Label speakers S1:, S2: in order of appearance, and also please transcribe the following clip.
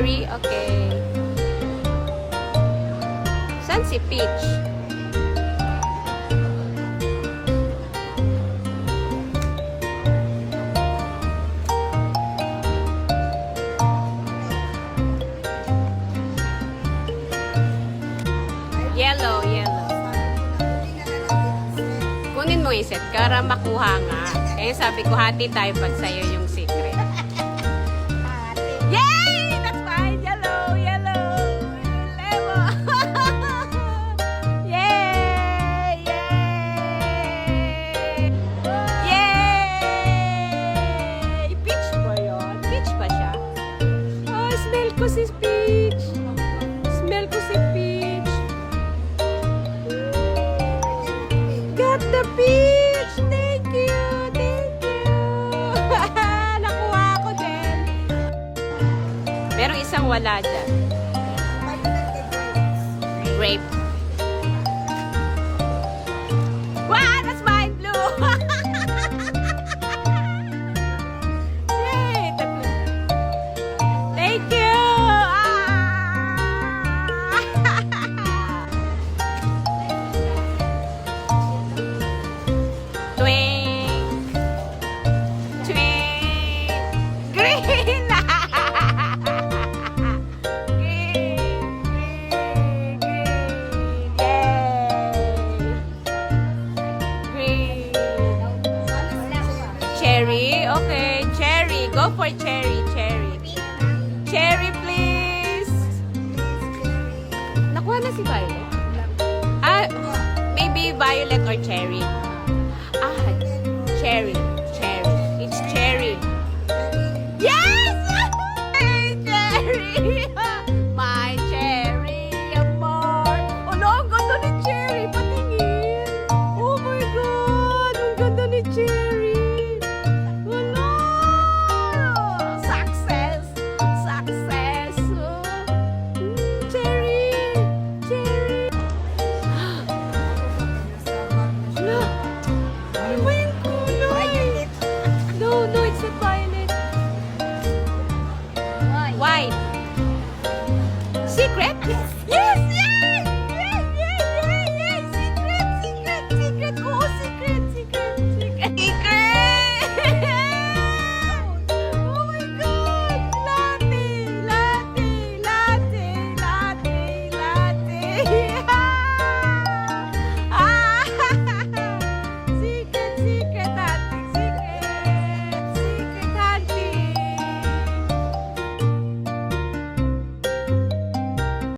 S1: Cherry, okay. Saan si Peach? Yellow, yellow. Kunin mo yung set para makuha nga. Kaya sabi ko, hati tayo pag sa'yo yung secret. Yay! That's fine! Yellow, yellow, lemon. Yay! Yay! Yay! Peach ba yun? Peach ba siya? Oh, smell ko si Peach. Smell ko si Peach. Got the peach! Thank you! Thank you! Nakuha ko din. Merong isang wala dyan. Grape. Wow! That's mine, blue! Yay! Tatlo. Thank you! Twink! Twink! Green! Green! Green! Green! Yay! Green! Cherry? Okay, cherry. Go for cherry, cherry. Cherry, please! Nakuha na si Violet? Ah, maybe violet or cherry. Ah, cherry, cherry. It's cherry.